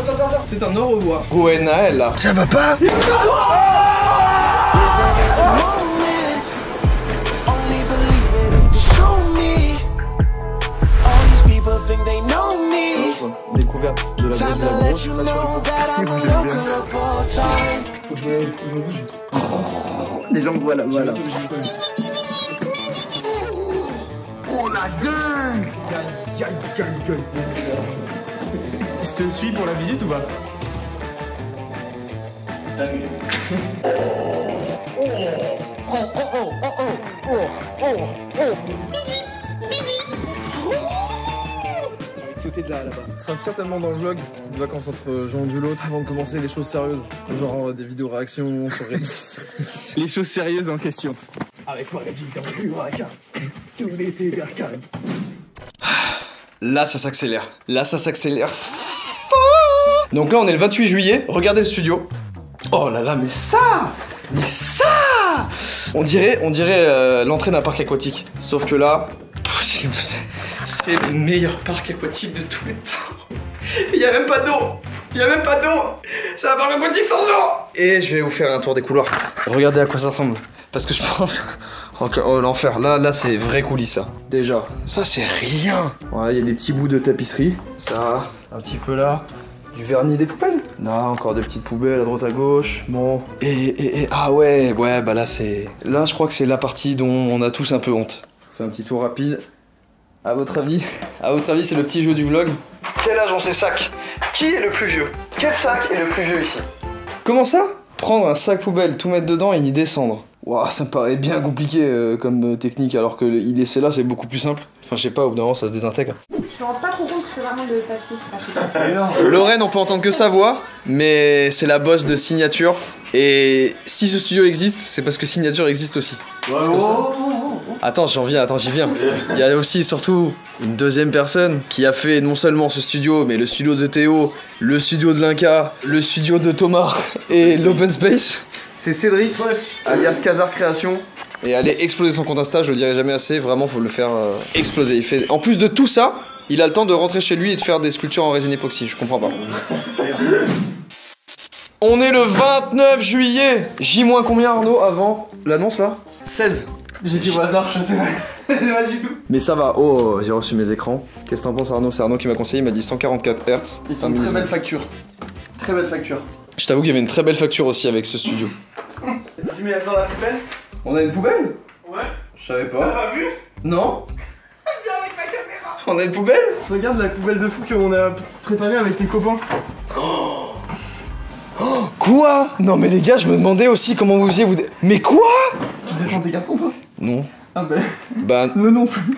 attends. C'est un au revoir. Gwenaël là. Ça va pas? Découverte de la grosse. Faut que je me bouge. Des gens, voilà. Oh la dingue! Je te suis pour la visite ou pas? Sauter de là-bas. Ce sera certainement dans le vlog, petite vacances entre Jean et l'autre avant de commencer les choses sérieuses. Genre des vidéos réactions sur Reddit. Les choses sérieuses en question. Avec moi, Reddit dans le huracan. Tout l'été vers Cannes. Là, ça s'accélère. Donc là, on est le 28 juillet. Regardez le studio. Oh là là, mais ça! On dirait l'entrée d'un parc aquatique. Sauf que là, c'est le meilleur parc aquatique de tous les temps. Il y a même pas d'eau. C'est un parc aquatique sans eau. Et je vais vous faire un tour des couloirs. Regardez à quoi ça ressemble. Parce que je pense... Oh l'enfer, là c'est vrai coulisses là. Déjà, ça c'est rien. Voilà, il y a des petits bouts de tapisserie. Ça, un petit peu là. Du vernis, des poubelles. Là, encore des petites poubelles à droite à gauche. Bon. Ah ouais, bah là c'est... Là je crois que c'est la partie dont on a tous un peu honte. Je fais un petit tour rapide. À votre avis c'est le petit jeu du vlog. Quel âge ont ces sacs? Qui est le plus vieux? Quel sac est le plus vieux ici? Comment ça? Prendre un sac poubelle, tout mettre dedans et y descendre. Waouh, ça me paraît bien compliqué comme technique, alors que y laisser là c'est beaucoup plus simple. Enfin je sais pas, au bout d'un moment ça se désintègre. Je me rends pas trop compte que c'est vraiment le papier. Ah, je sais pas. Lorraine, on peut entendre que sa voix, mais c'est la boss de Signature. Et si ce studio existe, c'est parce que Signature existe aussi. Attends, j'y viens. Il y a aussi et surtout une deuxième personne qui a fait non seulement ce studio, mais le studio de Théo, le studio de Linka, le studio de Thomas et l'Open Space. C'est Cédric, alias Kazar Création. Et allez exploser son compte Insta, je le dirai jamais assez, vraiment faut le faire exploser. Il fait... En plus de tout ça, il a le temps de rentrer chez lui et de faire des sculptures en résine époxy, je comprends pas. On est le 29 juillet. J- combien Arnaud avant l'annonce là? 16. J'ai dit au hasard, je sais pas. Pas du tout. Mais ça va, oh j'ai reçu mes écrans. Qu'est-ce que t'en penses Arnaud? C'est Arnaud qui m'a conseillé, il m'a dit 144 Hz. Ils sont très belle facture. Très belle facture. Je t'avoue qu'il y avait une très belle facture aussi avec ce studio. Tu mets dans la poubelle? On a une poubelle? Ouais. Je savais T'as pas. pas vu? Non? Viens avec la caméra. On a une poubelle? Regarde la poubelle de fou qu'on a préparée avec les copains. Quoi? Non mais les gars, je me demandais aussi comment vous faisiez vous... Mais quoi? Tu descends tes cartons toi? Non. Ah ben... Bah... Non plus.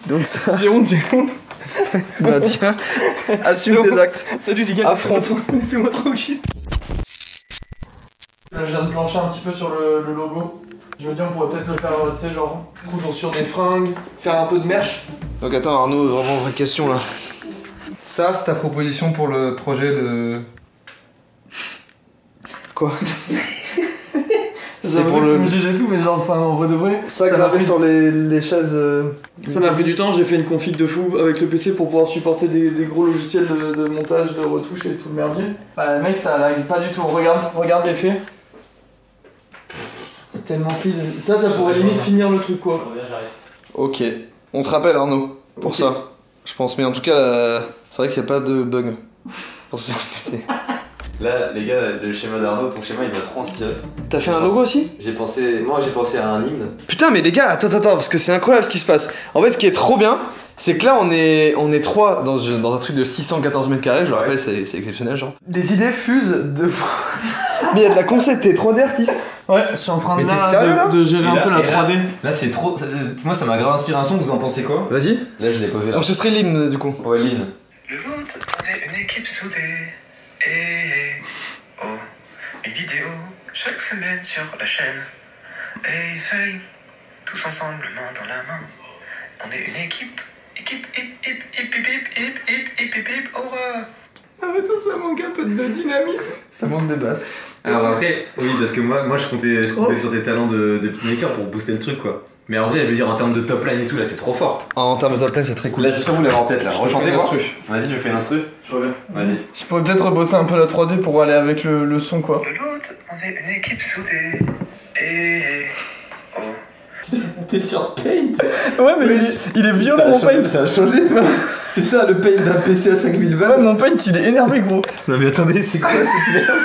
Donc ça... J'ai honte. Bah tiens, assume tes actes. Salut les gars. Affronte. Laissez-moi tranquille. Là je viens de plancher un petit peu sur le logo. Je me dis on pourrait peut-être le faire, tu sais, genre coudre sur des fringues, faire un peu de merch. Donc attends Arnaud, vraiment vraie question là. Ça c'est ta proposition pour le projet de... Quoi? C'est pour le... Tu me juges et tout, mais genre, enfin, en vrai de vrai... Ça gravé sur les chaises... Ça m'a pris du temps, j'ai fait une config de fou avec le PC pour pouvoir supporter des gros logiciels de montage, de retouche et tout le merdier. Bah mec, ça lag pas du tout, regarde l'effet. C'est tellement fluide. Ça pourrait limite finir le truc quoi. Ok. On te rappelle Arnaud, pour ça. Je pense, mais en tout cas, c'est vrai qu'il n'y a pas de bug. Pour ce PC. Là, les gars, le schéma d'Arnaud, ton schéma il m'a trop inspiré. T'as fait un logo aussi? Moi j'ai pensé à un hymne. Putain mais les gars, attends, parce que c'est incroyable ce qui se passe. En fait ce qui est trop bien, c'est que là on est trois dans un truc de 614 mètres carrés, je le rappelle, c'est exceptionnel genre. Les idées fusent de... Mais il y a de la concept, t'es 3D artiste. Ouais, je suis en train de gérer un peu la 3D. Là c'est trop... Moi ça m'a grave inspiré un son, vous en pensez quoi? Vas-y. Là je l'ai posé là. Donc ce serait l'hymne du coup. Ouais, l'hymne. Le foot, on est une équipe soudée. Et oh, une vidéo chaque semaine sur la chaîne. Hey, hey, tous ensemble, main dans la main. On est une équipe, hip, aura. Ah mais ça manque un peu de dynamique. Ça manque de basse. Alors après, oui, parce que moi je comptais sur tes talents de beatmaker pour booster le truc quoi. Mais en vrai, je veux dire, en termes de top line et tout, là, c'est trop fort. En termes de top line, c'est très cool. Là, je suis sûr que vous l'avez en tête, là. Rechantez, voir. instru. Vas-y, je fais une instru. Je reviens. Vas-y. Je pourrais peut-être rebosser un peu la 3D pour aller avec le son quoi. De l'autre, on est une équipe soudée. Oh. T'es sur Paint. Ouais mais il est violent mon paint. Ça a changé. C'est ça le paint d'un PC à 5000 balles. Ouais mon paint il est énervé gros. Non mais attendez, c'est quoi cette merde?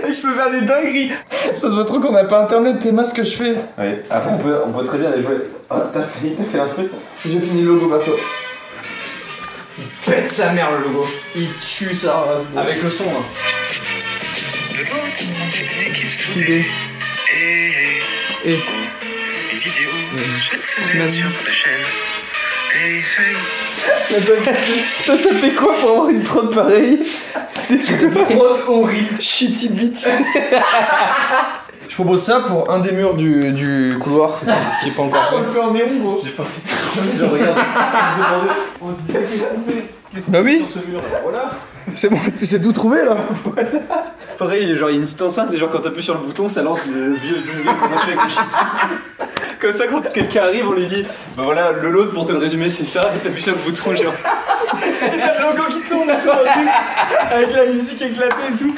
Mec je peux faire des dingueries. Ça se voit trop qu'on a pas internet, t'es masques que je fais. Ouais. Après, on peut très bien les jouer. Ah, t'as fait l'instru. J'ai fini le logo perso. Pète sa mère le logo. Il tue sa race gros. Avec le son hein. De l'autre, on est une équipe soudée. Et Une vidéo chaque semaine sur la chaîne. t'as tapé quoi pour avoir une prod pareille? C'est une prod horrible, shitty beat. Je propose ça pour un des murs du couloir qui est pas encore fait. On le fait en néon gros. J'ai pensé. Je regarde. Je me demandais. On se disait qu'est-ce qu'on fait? Qu'est-ce qu'on Bah oui. fait sur ce mur là? Voilà. C'est bon, tu sais tout trouver là. Pareil, genre il y a une petite enceinte et genre quand t'appuies sur le bouton, ça lance le vieux jingle qu'on a fait avec le shit. Comme ça, quand quelqu'un arrive, on lui dit bah voilà, le lot pour te le résumer, c'est ça, et t'appuies sur le bouton, genre. Et t'as le logo qui tourne à toi avec la musique éclatée et tout.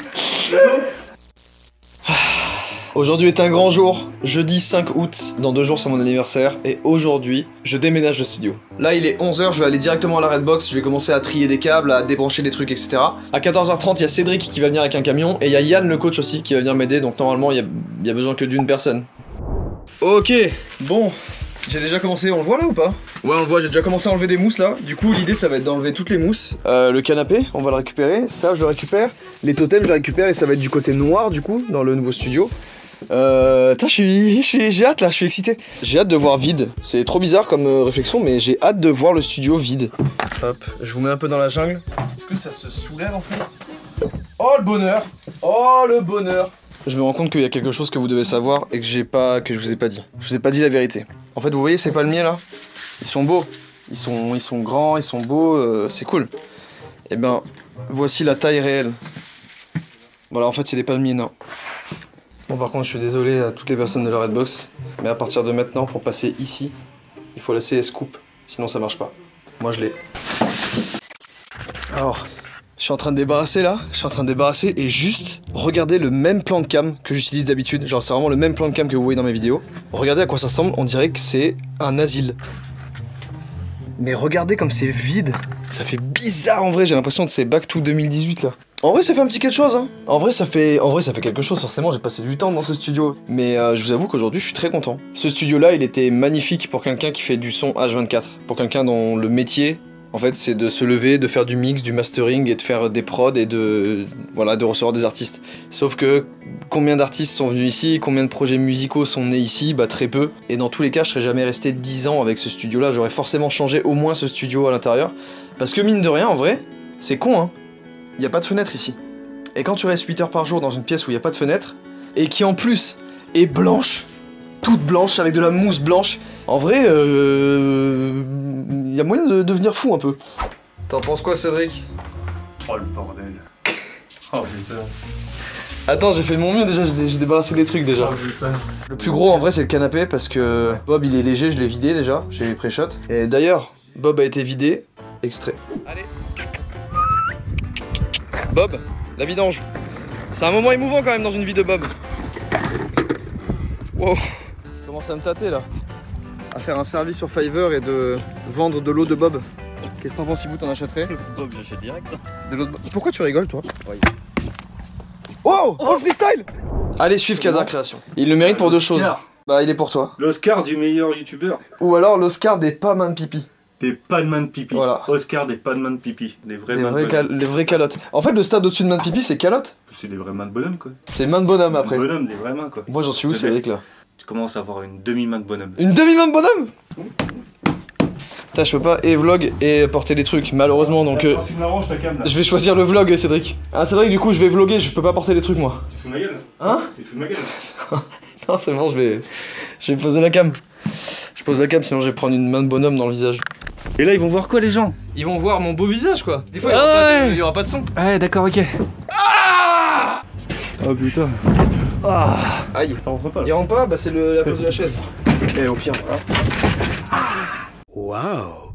Aujourd'hui est un grand jour, jeudi 5 août, dans 2 jours c'est mon anniversaire, et aujourd'hui, je déménage de studio. Là il est 11h, je vais aller directement à la Redbox, je vais commencer à trier des câbles, à débrancher des trucs, etc. À 14h30, il y a Cédric qui va venir avec un camion, et il y a Yann le coach aussi qui va venir m'aider, donc normalement il y a besoin que d'une personne. Ok, bon, j'ai déjà commencé, on le voit là ou pas? Ouais on le voit, j'ai déjà commencé à enlever des mousses là, du coup l'idée ça va être d'enlever toutes les mousses. Le canapé, on va le récupérer, ça je le récupère, les totems je les récupère et ça va être du côté noir du coup, dans le nouveau studio. J'ai hâte là, je suis excité. J'ai hâte de voir vide. C'est trop bizarre comme réflexion, mais j'ai hâte de voir le studio vide. Hop, je vous mets un peu dans la jungle. Est-ce que ça se soulève en fait? Oh le bonheur! Oh le bonheur! Je me rends compte qu'il y a quelque chose que vous devez savoir et que je vous ai pas dit. Je vous ai pas dit la vérité. En fait, vous voyez ces palmiers là? Ils sont beaux. Ils sont grands, ils sont beaux, c'est cool. Et ben, voici la taille réelle. Voilà, en fait, c'est des palmiers nains. Bon par contre je suis désolé à toutes les personnes de la Redbox, mais à partir de maintenant pour passer ici, il faut la CS coupe, sinon ça marche pas. Moi je l'ai. Alors, je suis en train de débarrasser là, et juste regardez le même plan de cam que j'utilise d'habitude, genre c'est vraiment le même plan de cam que vous voyez dans mes vidéos. Regardez à quoi ça ressemble, on dirait que c'est un asile. Mais regardez comme c'est vide, ça fait bizarre en vrai, j'ai l'impression que c'est back to 2018 là. En vrai ça fait un petit quelque chose hein. En vrai ça fait quelque chose, forcément j'ai passé du temps dans ce studio. Mais je vous avoue qu'aujourd'hui je suis très content. Ce studio là il était magnifique pour quelqu'un qui fait du son H24. Pour quelqu'un dont le métier en fait c'est de se lever, de faire du mix, du mastering et de faire des prods et de recevoir des artistes. Sauf que combien d'artistes sont venus ici, combien de projets musicaux sont nés ici, bah très peu. Et dans tous les cas je serais jamais resté 10 ans avec ce studio là, j'aurais forcément changé au moins ce studio à l'intérieur. Parce que mine de rien en vrai, c'est con hein. Il n'y a pas de fenêtre ici. Et quand tu restes 8 heures par jour dans une pièce où il n'y a pas de fenêtre, et qui en plus est blanche, toute blanche, avec de la mousse blanche, en vrai, il y a moyen de devenir fou un peu. T'en penses quoi Cédric? Oh le bordel. Oh putain. Attends, j'ai fait de mon mieux déjà, j'ai débarrassé des trucs déjà. Oh putain. Le plus gros en vrai c'est le canapé parce que Bob il est léger, je l'ai vidé déjà, j'ai les pré-shots. Et d'ailleurs, Bob a été vidé, extrait. Allez. Bob, la vidange. C'est un moment émouvant quand même dans une vie de Bob. Wow. Je commence à me tâter là. À faire un service sur Fiverr et de vendre de l'eau de Bob. Qu'est-ce que t'en penses si vous t'en achèterais? Bob, j'achète direct. De l'eau de Bob. Pourquoi tu rigoles toi? Oui. Oh, oh le freestyle. Allez suivre Casa Création. Il le mérite pour deux choses. Bah il est pour toi. L'Oscar du meilleur youtubeur. Ou alors l'Oscar des pas mains de pipi. Des padman pipi. Voilà. Oscar des padman pipi. Les vrais mains de Les vraies calottes. En fait le stade au-dessus de main de pipi c'est calotte. C'est des vrais mains de bonhomme quoi. C'est main de bonhomme après. Bonhomme, des vraies mains quoi. Moi j'en suis où C'est Cédric là? Tu commences à avoir une demi-main de bonhomme. Une demi-main de bonhomme? Putain je peux pas et vlog et porter des trucs malheureusement donc Tu me l'arranges ta cam là. je vais choisir le vlog Cédric. Ah Cédric du coup je vais vlogger, je peux pas porter des trucs moi. Tu te fous de ma gueule? Hein? Tu te fous de ma gueule? Non c'est bon je vais poser la cam. Je pose la cam sinon je vais prendre une main de bonhomme dans le visage. Et là ils vont voir quoi les gens? Ils vont voir mon beau visage quoi. Des fois il y aura pas de son. Ouais d'accord ok. Ah Oh putain. Aïe. Ça rentre pas là. Il rentre pas, bah c'est la pose de la chaise. Et au pire, voilà. Waouh.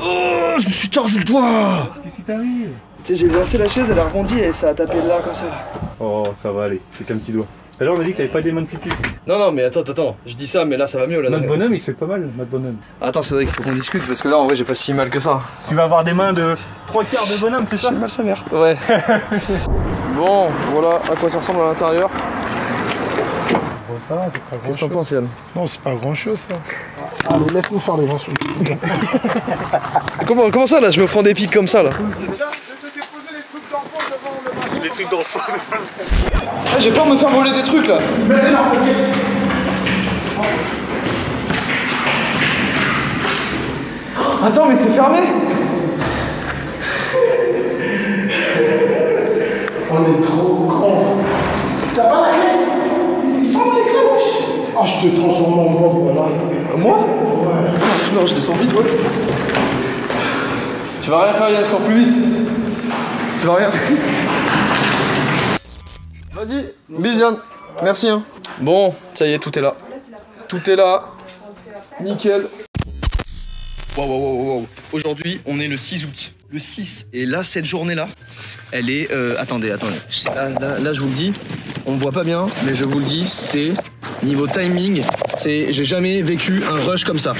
Oh, je me suis tordu le doigt. Qu'est-ce qui t'arrive? Tu sais, j'ai lancé la chaise, elle a rebondi et ça a tapé là, comme ça, là. Oh, ça va aller, c'est qu'un petit doigt. Alors on a dit que t'avais pas des mains de pipi. Non, mais attends, je dis ça, mais là, ça va mieux, là. Notre bonhomme, il se fait pas mal, notre bonhomme. Attends, Cédric, faut qu'on discute, parce que là, en vrai, j'ai pas si mal que ça. Tu vas avoir des mains de 3/4 de bonhomme, c'est ça? J'ai mal sa mère. Ouais. Bon, voilà à quoi ça ressemble à l'intérieur. Bon, ça va, c'est pas grand Qu'est-ce que t'en penses, Yann? Non, c'est pas grand chose ça. Allez, laisse-nous faire les grands choses. Comment ça, là? Je me prends des pics comme ça, là. Tiens, je vais te déposer les trucs d'enfant devant le machin. Les trucs d'enfant. Ah, j'ai peur de me faire voler des trucs, là. Mets-les là, ok. Attends, mais c'est fermé. On est trop cons. T'as pas la clé? Ils sont dans les clés, wesh. Ah, je te transforme en bombe, voilà. Moi? Ouais. Non, je descends vite, ouais. Tu vas rien faire, Yann, encore plus vite. Tu vas rien faire. Vas-y, bis Yann. Merci, hein. Bon, ça y est, tout est là. Tout est là. Nickel. Wow. Aujourd'hui, on est le 6 août. Le 6. Et là, cette journée-là, elle est... Attendez. Là, je vous le dis, on ne voit pas bien, mais je vous le dis, c'est... Niveau timing, c'est... J'ai jamais vécu un rush comme ça.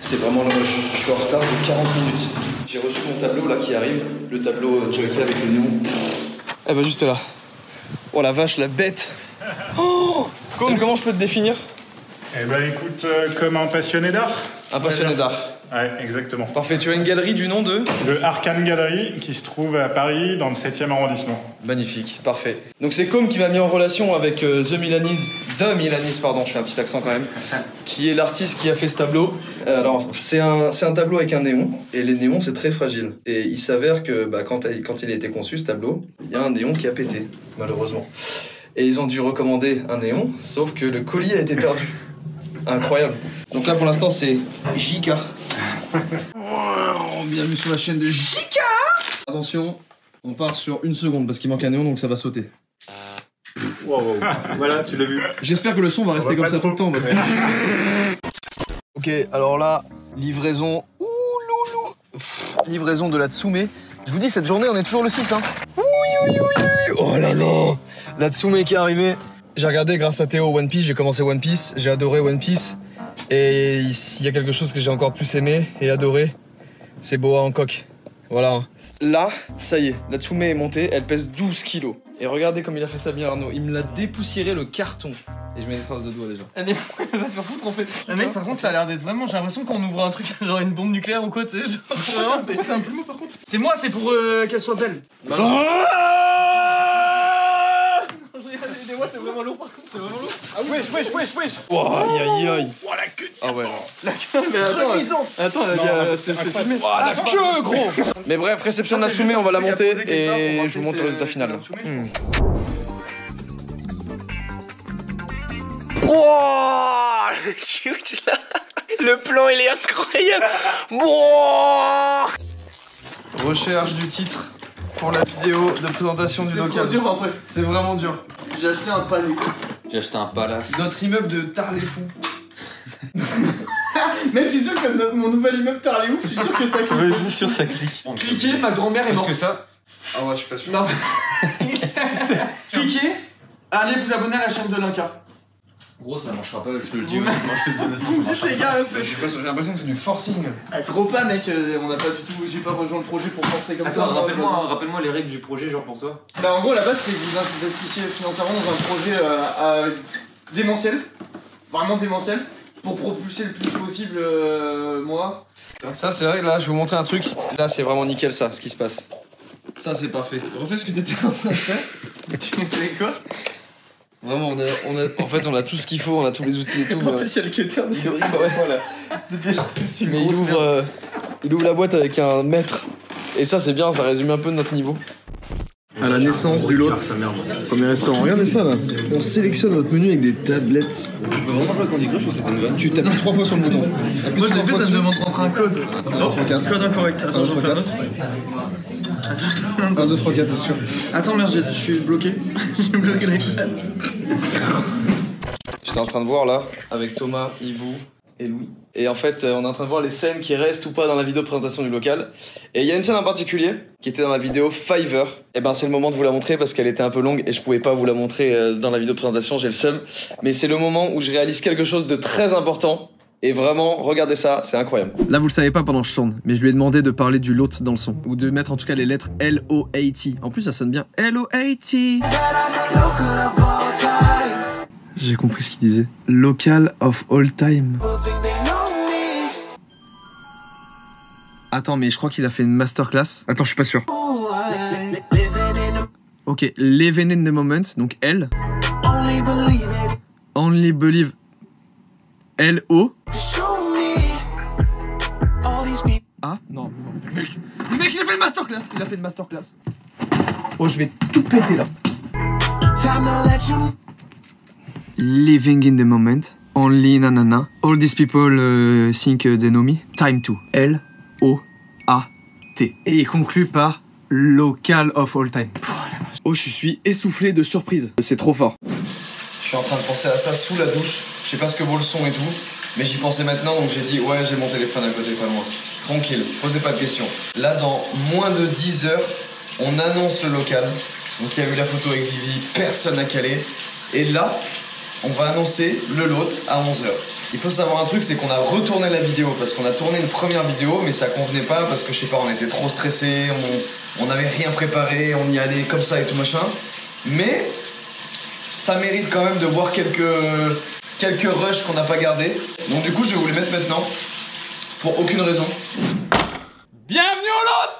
C'est vraiment le rush. Je suis en retard de 40 minutes. J'ai reçu mon tableau, là, qui arrive. Le tableau Jockey avec le néon. Eh ben, juste là. Oh la vache, la bête. Oh, comment je peux te définir? Eh ben écoute, comme un passionné d'art. Un passionné d'art. Ouais, exactement. Parfait, tu as une galerie du nom de? De Arcane Gallery, qui se trouve à Paris, dans le 7e arrondissement. Magnifique, parfait. Donc c'est Com qui m'a mis en relation avec The Milanese, pardon, je fais un petit accent quand même, qui est l'artiste qui a fait ce tableau. Alors, c'est un tableau avec un néon, et les néons, c'est très fragile. Et il s'avère que quand il a été conçu, ce tableau, il y a un néon qui a pété, malheureusement. Et ils ont dû recommander un néon, sauf que le colis a été perdu. Incroyable. Donc là, pour l'instant, c'est Jika. Bienvenue sur la chaîne de Jika. Attention, on part sur 1 seconde parce qu'il manque un néon, donc ça va sauter. Wow. Voilà, tu l'as vu. J'espère que le son va rester comme ça tout le temps. Ok, alors là, livraison. Ouh, loulou. Livraison de la Tsume. Je vous dis, cette journée, on est toujours le 6, hein. Oh là là. La Tsume qui est arrivée. J'ai regardé grâce à Théo One Piece, j'ai commencé One Piece, j'ai adoré One Piece. Et s'il y a quelque chose que j'ai encore plus aimé et adoré, c'est Boa Hancock. Voilà. Là, ça y est, la Tsume est montée, elle pèse 12 kilos. Et regardez comme il a fait ça bien Arnaud, il me l'a dépoussiéré le carton. Et je mets des traces de doigts déjà. Elle va te faire foutre en fait. Le mec, par contre, ça a l'air d'être vraiment. J'ai l'impression qu'on ouvre un truc, genre une bombe nucléaire ou quoi, tu sais. Vraiment, c'est un plumeau par contre. C'est moi, c'est pour qu'elle soit belle. Aidez-moi, c'est vraiment lourd par contre, c'est vraiment lourd. Ah wesh. Oh, aïe. Oh la queue de Ah ouais. La queue, mais attends, c'est filmé. Oh la queue, gros. Mais bref, réception de la Tsume, on va la monter et je vous montre le résultat final. Wouah, le shoot là. Le plan il est incroyable. Recherche du titre pour la vidéo de présentation du local. C'est trop dur en vrai. C'est vraiment dur. J'ai acheté un palais. J'ai acheté un palace. Notre immeuble de Tar-les-Fous. Même je suis sûr que mon nouvel immeuble Tar-les Ouf, je suis sûr que ça clique. Oui, c'est sûr, ça clique. Cliquez, ma grand-mère est morte. Parce que ça. Ah ouais, je suis pas sûr. Non. Cliquez, allez vous abonner à la chaîne de Linka. Gros, ça marchera pas, je te le dis. Moi, je te le dis. Vous me dites les gars, Je suis pas sûr, j'ai l'impression que c'est du forcing. trop pas mec, on n'a pas du tout, j'ai pas rejoint le projet pour forcer comme ça. Attends, rappelle-moi les règles du projet, genre pour toi. Bah en gros la base c'est que vous investissiez financièrement dans un projet démentiel, vraiment démentiel, pour propulser le plus possible moi. Ça c'est vrai, là je vais vous montrer un truc. Là c'est vraiment nickel ça, ce qui se passe. Ça c'est parfait. Refais ce que t'étais en train de faire. Tu fais quoi? Vraiment, on a tout ce qu'il faut, on a tous les outils et tout. En plus il y a le cutter de Cédric, voilà. Depuis je suis une Mais grosse merde. il ouvre la boîte avec un mètre. Et ça c'est bien, ça résume un peu notre niveau. À la naissance du lot. Premier restaurant. Regardez ça là. On sélectionne notre menu avec des tablettes. Tu peux vraiment jouer à Candy Crush ou c'était une vanne? Tu tapes 3 fois sur le bouton. Moi je l'ai fait, ça me demande de rentrer un code. 1, 2, 3, 4. Code incorrect. Attends, j'en fais un autre. 1, 2, 3, 4, c'est sûr. Attends, merde, je suis bloqué. J'ai bloqué l'iPad. J'étais en train de voir là, avec Thomas, Ibou et Louis. Et en fait, on est en train de voir les scènes qui restent ou pas dans la vidéo de présentation du local. Et il y a une scène en particulier qui était dans la vidéo Fiverr. Et ben c'est le moment de vous la montrer parce qu'elle était un peu longue et je pouvais pas vous la montrer dans la vidéo de présentation, j'ai le seum. Mais c'est le moment où je réalise quelque chose de très important. Et vraiment, regardez ça, c'est incroyable. Là, vous le savez pas pendant que je tourne, mais je lui ai demandé de parler du lot dans le son. Ou de mettre en tout cas les lettres L-O-A-T. En plus, ça sonne bien. L-O-A-T. J'ai compris ce qu'il disait. Local of all time. Attends, mais je crois qu'il a fait une masterclass. Attends, je suis pas sûr. Ok, living in the moment, donc L. Only believe. L-O. Ah, non. Le mec, il a fait une masterclass. Il a fait une masterclass. Oh, je vais tout péter là. Living in the moment. Only nanana. All these people think they know me. Time to. L-O-A-T. Et il conclut par local of all time. Oh, je suis essoufflé de surprise. C'est trop fort. Je suis en train de penser à ça sous la douche. Je sais pas ce que vaut le son et tout. Mais j'y pensais maintenant, donc j'ai dit ouais, j'ai mon téléphone à côté, pas loin. Tranquille, posez pas de questions. Là, dans moins de 10 heures, on annonce le local. Donc il y a eu la photo avec Vivi, personne n'a calé. Et là, on va annoncer le lot à 11 heures. Il faut savoir un truc, c'est qu'on a retourné la vidéo parce qu'on a tourné une première vidéo, mais ça convenait pas parce que je sais pas, on était trop stressés, on n'avait rien préparé, on y allait comme ça et tout machin. Mais ça mérite quand même de voir quelques rushs qu'on n'a pas gardés. Donc du coup, je vais vous les mettre maintenant pour aucune raison. Bienvenue au lot.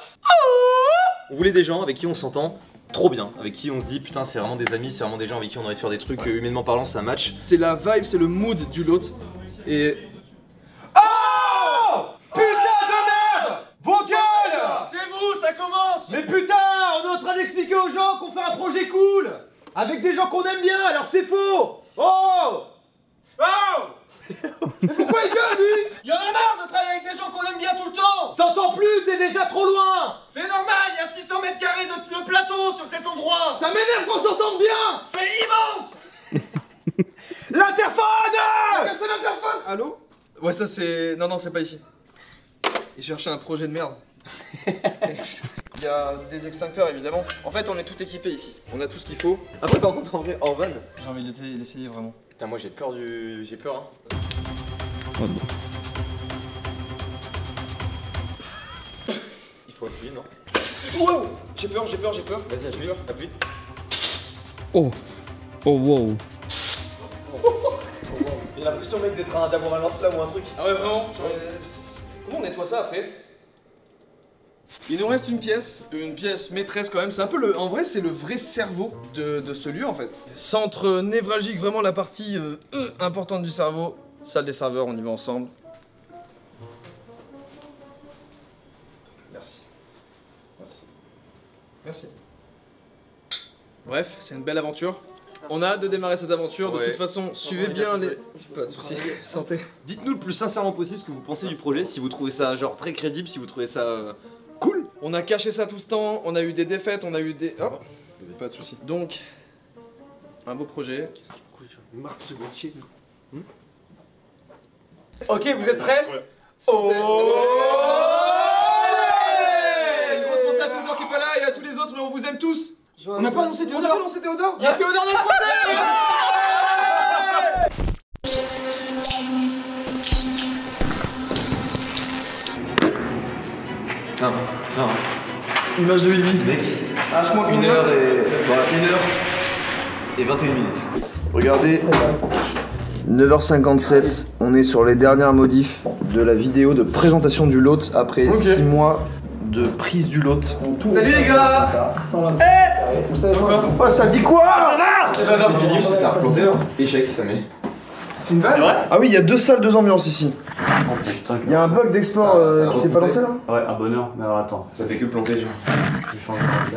On voulait des gens avec qui on s'entend trop bien, avec qui on se dit putain c'est vraiment des amis, c'est vraiment des gens avec qui on aurait de faire des trucs humainement parlant, ça match. C'est la vibe, c'est le mood du lot. Et... Oh putain de merde. Vos gueules. C'est vous, ça commence. Mais putain, on est en train d'expliquer aux gens qu'on fait un projet cool avec des gens qu'on aime bien, alors c'est faux. Oh. Mais pourquoi il gueule lui? Y'en a marre de travailler avec des gens qu'on aime bien tout le temps. T'entends plus, t'es déjà trop loin. C'est normal, il y a 600 mètres carrés de plateau sur cet endroit. Ça m'énerve qu'on s'entende bien. C'est immense. L'interphone. C'est l'interphone. Allô? Ouais, ça c'est... Non, c'est pas ici. Il cherchait un projet de merde. Il y a des extincteurs évidemment. En fait, on est tout équipé ici. On a tout ce qu'il faut. Après par contre en vrai, en van, j'ai envie d'essayer vraiment. Putain, moi j'ai peur du... J'ai peur hein. Oh non. Il faut appuyer, non? Wow. J'ai peur. Vas-y, appuie. Oh wow. J'ai l'impression mec d'être un d'avoir un lance-flamme ou un truc. Ah ouais, vraiment. Comment on nettoie ça après? Il nous reste une pièce maîtresse quand même. C'est un peu le... En vrai, c'est le vrai cerveau de ce lieu en fait. Centre névralgique, vraiment la partie importante du cerveau. Salle des serveurs, on y va ensemble. Merci. Bref, c'est une belle aventure. On a hâte de démarrer cette aventure. De toute façon, suivez bien les... Pas de soucis. Santé. Dites-nous le plus sincèrement possible ce que vous pensez du projet. Si vous trouvez ça genre très crédible, si vous trouvez ça... cool. On a caché ça tout ce temps, on a eu des défaites, on a eu des... Oh, pas de soucis. Donc, un beau projet. Ok, vous êtes prêts? Ouais. Oh, une grosse pensée à Théodore qui est pas là et à tous les autres, mais on vous aime tous. On n'a pas annoncé Théodore. Il y a Théodore dans le projet. Non. Image de Vivi. Mec, franchement, 1 heure et 21 minutes. Regardez, 9h57, on est sur les dernières modifs de la vidéo de présentation du lot après 6 mois de prise du lot. Salut les gars. Vous savez quoi? Oh, ça dit quoi? C'est pas grave, Philippe, c'est ça replanté. Échec, ça met. C'est une vanne? Ah oui, il y a 2 salles, 2 ambiances ici. Oh putain. Il y a un bug d'export qui s'est pas lancé là? Ouais, un bonheur, mais alors attends. Ça fait que planter, genre.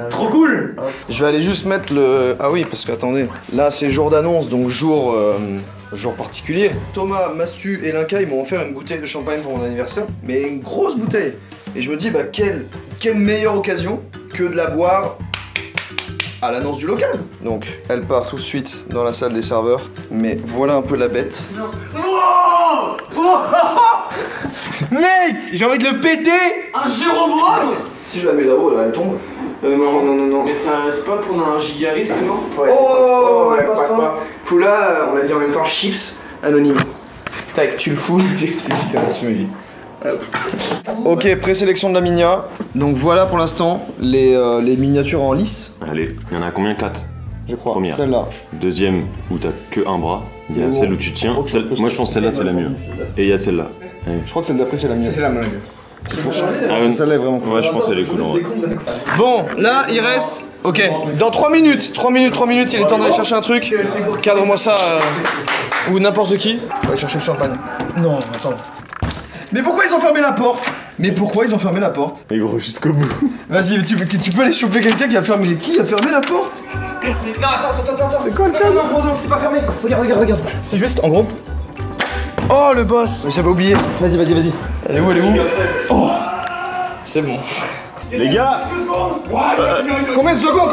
Trop cool! Je vais aller juste mettre le... Ah oui, parce que attendez, là c'est jour d'annonce, donc jour particulier. Thomas, Mastu et Linka, ils m'ont offert une bouteille de champagne pour mon anniversaire, mais une grosse bouteille. Et je me dis, bah quelle meilleure occasion que de la boire à l'annonce du local. Donc elle part tout de suite dans la salle des serveurs. Mais voilà un peu la bête. Mec, j'ai envie de le péter. Un Jérôme. Si je la mets là-haut, là, elle tombe. Non. Mais ça, c'est pas pour un giga risque, non? Ouais, ouais, passe pas. Poula, on l'a dit en même temps, chips anonyme. Tac, tu le fous. Putain, tu me dis. Ok, présélection de la minia. Donc voilà pour l'instant les miniatures en lice. Allez, il y en a combien? 4? Je crois. Première. Celle-là. Deuxième, où t'as que un bras. Il y a celle où tu tiens. Moi je pense que celle-là c'est la mieux. Et il y a celle-là. Allez. Je crois que celle d'après c'est la mienne. C'est la mieux. Celle-là est vraiment cool. Ouais, je pense qu'elle est cool en vrai. Bon, là il reste. Ok, dans 3 minutes, 3 minutes, il est temps d'aller chercher un truc. Cadre-moi ça. Ou n'importe qui. Faut aller chercher le champagne. Non, attends. Mais pourquoi ils ont fermé la porte? Et gros, jusqu'au bout. Vas-y, tu peux aller choper quelqu'un qui a fermé. Qui a fermé la porte? Non, attends. C'est quoi le cadre? Non, c'est pas fermé. Regarde. C'est juste, en gros. Oh le boss! J'avais oublié. Vas-y. Elle est où? Oh! C'est bon. Les gars! Combien de secondes?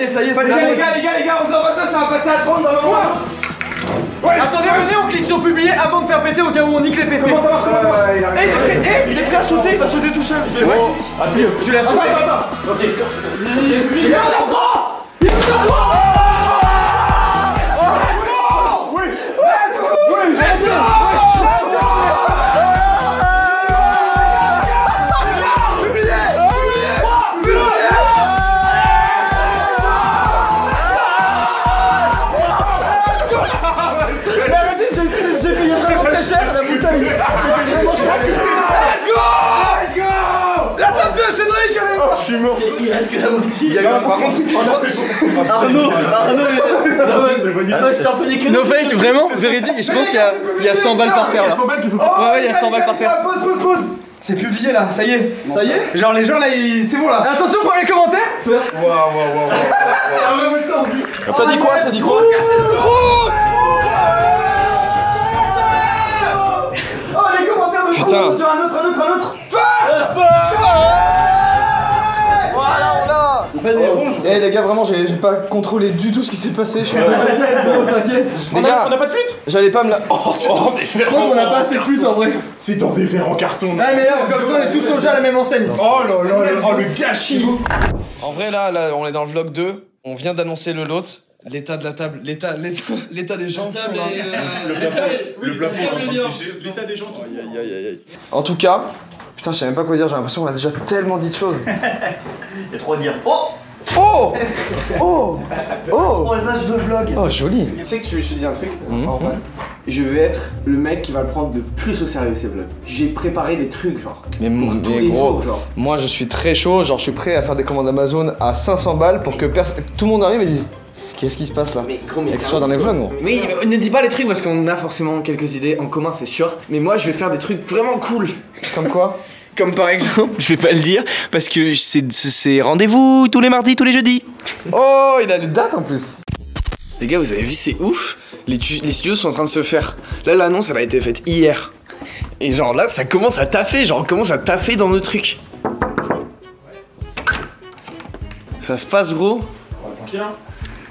Ça y est, Les gars, on s'en va, ça va passer à 30 dans le moment. Attendez, on clique sur publier avant de faire péter au cas où on nique les PC. Comment ça marche? Il est prêt à sauter, il va sauter tout seul. C'est vrai? Tu l'as sauté. Ok. Il est à j'ai payé vraiment très cher la bouteille. C'était vraiment cher. Let's go. La table de Cédric, allez. Je suis mort. Il reste que la moitié. Il y a eu un par contre. Arnaud, je suis un peu déconné. No fake, vraiment, véridique. Et je pense qu'il y a 100 balles par terre là. 100 balles qui sont. Ouais, il y a 100 balles par terre. Pause. C'est publié là, ça y est. Genre les gens là, c'est bon là. Attention, premier commentaire. Waouh. Ça dit quoi? Oh les commentaires de Putain. sur un autre. Voilà, on l'a. Eh les gars, vraiment, j'ai pas contrôlé du tout ce qui s'est passé. Je suis t'inquiète. Les gars, on a pas de flûte. j'allais pas me la. Oh, c'est dans des Je crois qu'on a pas assez de flûte en vrai. C'est dans des verres en carton. Ah mais là, comme ça, on est tous logés à la même enseigne. Oh là, le gâchis. En vrai, là, on est dans le vlog 2. On vient d'annoncer le lot. L'état de la table, l'état des gens. Le plafond est en train de sécher. L'état des gens. Aïe. En tout cas, putain, je sais même pas quoi dire. J'ai l'impression qu'on a déjà tellement dit de choses. Il y a trop à dire. Croisage de vlog. Oh, joli. Tu sais que je te dis un truc, en vrai, je vais être le mec qui va le prendre de plus au sérieux ces vlogs. J'ai préparé des trucs genre. Mais tous les gros, jours, genre. moi je suis très chaud. Genre, je suis prêt à faire des commandes Amazon à 500 balles pour que tout le monde arrive et dise qu'est-ce qui se passe là? Mais gros, mais et que ce soit dans les vlogs, gros. Mais ne dis pas les trucs parce qu'on a forcément quelques idées en commun, c'est sûr. Mais moi, je vais faire des trucs vraiment cool. Comme quoi? Comme par exemple, je vais pas le dire parce que c'est rendez-vous tous les mardis, tous les jeudis. Oh, il a les dates en plus. Les gars, vous avez vu, c'est ouf. Les studios sont en train de se faire. Là, l'annonce, elle a été faite hier. Et genre là, ça commence à taffer. Genre, on commence à taffer dans nos trucs. Ça se passe, gros.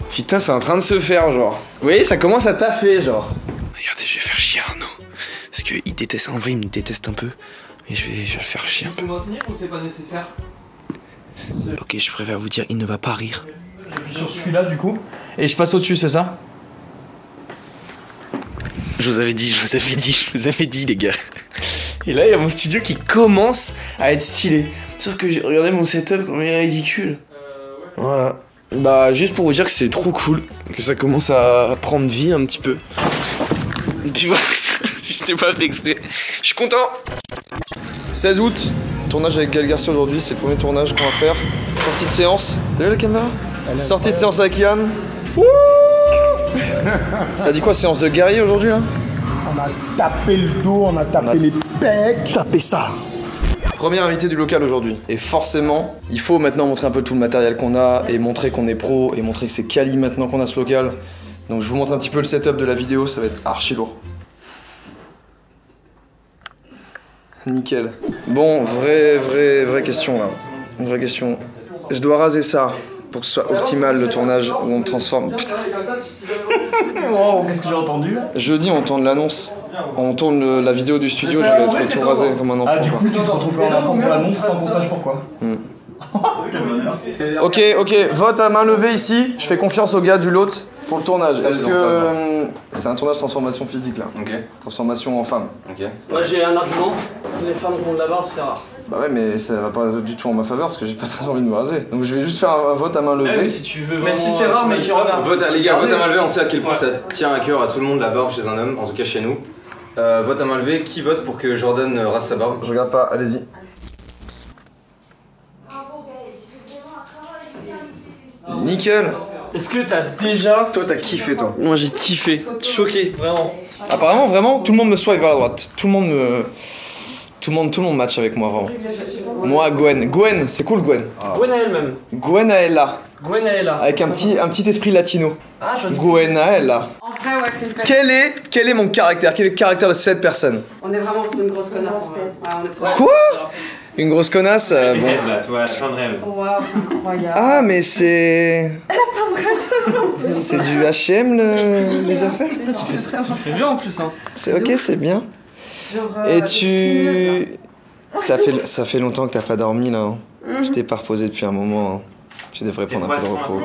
Putain, c'est en train de se faire, genre. Vous voyez, ça commence à taffer, genre. Regardez, je vais faire chier Arnaud. Parce qu'il déteste, en vrai, il me déteste un peu. Mais je vais le faire chier. Tu peux maintenir ou c'est pas nécessaire? Ok, je préfère vous dire, il ne va pas rire. J'appuie sur celui-là du coup. Et je passe au-dessus, c'est ça? Je vous avais dit, les gars. Et là, il y a mon studio qui commence à être stylé. Sauf que regardez mon setup, comment il est ridicule. Voilà. Bah, juste pour vous dire que c'est trop cool. Que ça commence à prendre vie un petit peu. Et puis voilà, c'était pas fait exprès. Je suis content. 16 août, tournage avec Gaël Garcia aujourd'hui. C'est le premier tournage qu'on va faire. Sortie de séance. T'as vu la caméra? Sortie de séance avec Yann. Wouh. Ça dit quoi, séance de guerrier aujourd'hui là? On a tapé le dos, on a tapé les pecs. Tapé ça. Premier invité du local aujourd'hui. Et forcément, il faut maintenant montrer un peu tout le matériel qu'on a et montrer qu'on est pro et montrer que c'est quali maintenant qu'on a ce local. Donc je vous montre un petit peu le setup de la vidéo, ça va être archi lourd. Nickel. Bon, vraie question là. Une vraie question. Je dois raser ça pour que ce soit optimal le tournage où on me transforme. Putain. Oh, qu'est-ce que j'ai entendu là? Jeudi, on tourne l'annonce. On tourne la vidéo du studio, je vais être tout rasé comme un enfant. Ah, du coup, tu te retrouves en enfant pour l'annonce sans qu'on sache pourquoi. Ok, vote à main levée ici. Je fais confiance au gars du lot pour le tournage. Est-ce que c'est un tournage transformation physique là? Ok. Transformation en femme. Ok. Moi j'ai un argument, les femmes qui ont de la barbe c'est rare. Bah ouais, mais ça va pas du tout en ma faveur parce que j'ai pas très envie de me raser. Donc je vais juste faire un vote à main levée. mais si tu veux Mais si c'est rare, mais tu regardes. Les gars, vote à main levée, on sait à quel point ça tient à cœur à tout le monde la barbe chez un homme, en tout cas chez nous. Vote à main levée, qui vote pour que Jordan rase sa barbe? Je regarde pas, allez-y. Nickel. Est-ce que t'as déjà... Toi t'as kiffé toi. Moi j'ai kiffé, choqué, vraiment. Apparemment vraiment tout le monde me swipe vers la droite. Tout le monde match avec moi vraiment. Moi Gwen, c'est cool Gwen. Gwenaël même. Gwenaëlla. Gwenaëlla. Avec un petit esprit latino. Ah, je Gwenaëlla. En vrai, ouais, c'est une personne. Quel est mon caractère? Quel est le caractère de cette personne? On est vraiment sur une grosse connasse. Quoi? Une grosse connasse bon. Là, tu vois, la fin de rêve. Waouh, c'est incroyable. Ah mais c'est... Elle a pas de rêve. C'est du H&M les affaires? Tu fais bien en plus hein. C'est ok, c'est bien. Genre, Et tu... Ça fait longtemps que t'as pas dormi là. Hein. Je t'ai pas reposé depuis un moment. Hein. Tu devrais prendre un peu de repos.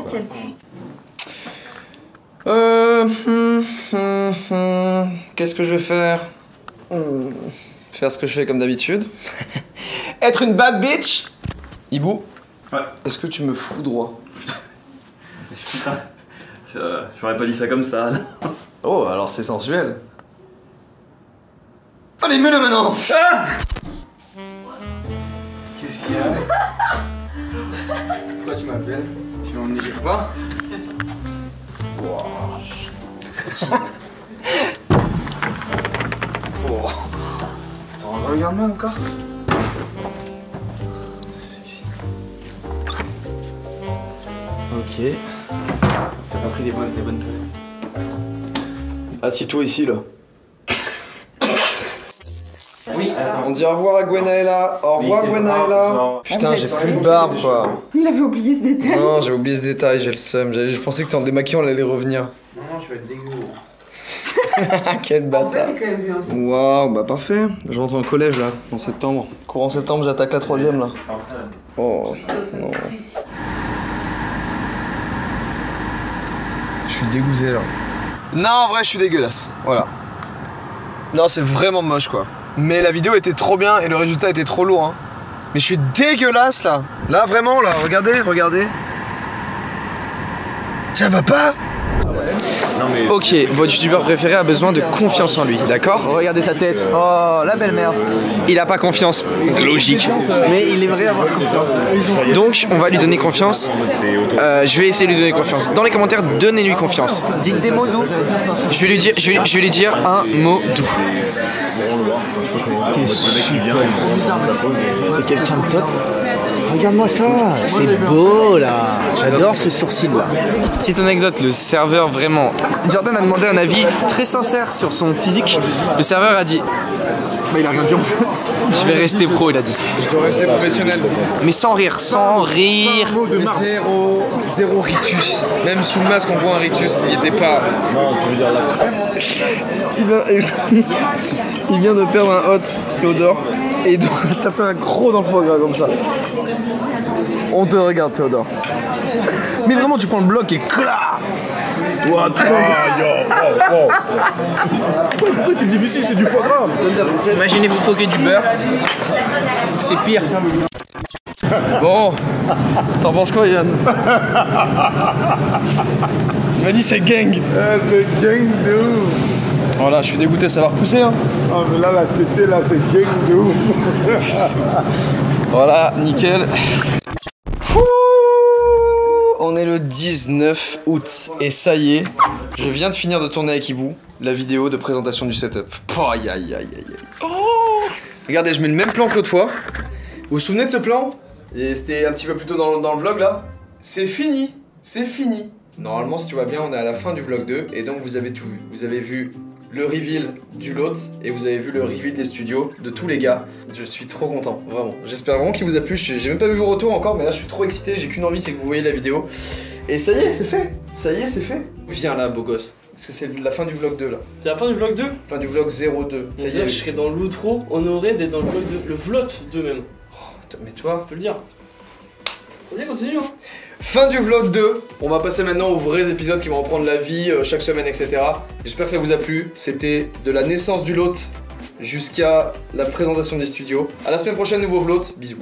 Qu'est-ce que je vais faire? Faire ce que je fais comme d'habitude. Être une bad bitch. Hibou. Ouais. Est-ce que tu me foudroies? Putain, j'aurais pas dit ça comme ça. Oh, alors c'est sensuel. Allez, mets-le maintenant. Ah! Qu'est-ce qu'il y a? Pourquoi tu m'appelles? Tu veux emmener quelque part? Attends, regarde-moi encore. Ok. T'as pas pris les bonnes toilettes? Assis-toi ici là. Oui, On dit au revoir à Gwenaëlla. Au revoir Gwenaëlla. Putain, j'ai plus de barbe quoi. Il avait oublié ce détail. Non, j'ai oublié ce détail, j'ai le seum. Je pensais que en démaquillant, elle allait revenir. Non, je vais être dégueu. Quel bâtard. T'es quand même bien. Waouh, bah parfait. Je rentre en collège là, en septembre. Courant septembre, j'attaque la 3ème là. Oh non. Je suis dégoûté là. Non, en vrai, je suis dégueulasse. Voilà. Non, c'est vraiment moche quoi. Mais la vidéo était trop bien et le résultat était trop lourd. Hein. Mais je suis dégueulasse là. Là, vraiment là, regardez. Ça va pas? Ok, votre youtubeur préféré a besoin de confiance en lui, d'accord? Regardez sa tête. Oh, la belle merde. Il a pas confiance. Logique. Mais il aimerait avoir confiance. Donc, on va lui donner confiance. Je vais essayer de lui donner confiance. Dans les commentaires, donnez-lui confiance. Dites des mots doux. Je vais lui dire un mot doux. T'es super. T'es quelqu'un de top. Regarde-moi ça, c'est beau là. J'adore ce sourcil là. Petite anecdote, le serveur vraiment... Jordan a demandé un avis très sincère sur son physique. Le serveur a dit... Bah il a rien dit en fait. Je vais rester pro, il a dit. Je dois rester professionnel. Mais sans rire. Zéro rictus. Même sous le masque on voit un rictus, il était pas... Non, tu veux dire là. Il vient de perdre un hot, Théodore, et il doit taper un gros dans le foie gras comme ça. On te regarde, Théodore. Mais vraiment, tu prends le bloc et clac. Wow, Pourquoi c'est difficile? C'est du foie gras. Imaginez vous croquer du beurre. C'est pire. Bon, t'en penses quoi, Yann? Il m'a dit c'est gang. C'est gang de ouf. Voilà, je suis dégoûté, ça va repousser hein. Ah mais là la tétée là c'est gang de ouf. Voilà, nickel. On est le 19 août et ça y est, je viens de finir de tourner avec Hibou la vidéo de présentation du setup. Aïe aïe aïe aïe. Oh, regardez, je mets le même plan que l'autre fois. Vous vous souvenez de ce plan? Et c'était un petit peu plus tôt dans le vlog là. C'est fini. Normalement, si tout va bien, on est à la fin du vlog 2 et donc vous avez tout vu. Vous avez vu le reveal du lot et vous avez vu le reveal des studios de tous les gars. Je suis trop content, vraiment. J'espère vraiment qu'il vous a plu. J'ai même pas vu vos retours encore, mais là je suis trop excité. J'ai qu'une envie, c'est que vous voyez la vidéo. Et ça y est, c'est fait. Ça y est, c'est fait. Viens là, beau gosse. Parce que c'est la fin du vlog 2 là. C'est la fin du vlog 2? Fin du vlog 02. C'est-à-dire que je serais dans l'outro honoré d'être dans le vlog 2. Le vlot 2 même. Oh, mais toi, on peut le dire. Vas-y, continue. Hein. Fin du vlog 2. On va passer maintenant aux vrais épisodes qui vont reprendre la vie chaque semaine, etc. J'espère que ça vous a plu. C'était de la naissance du lot jusqu'à la présentation des studios. À la semaine prochaine, nouveau vlog. Bisous.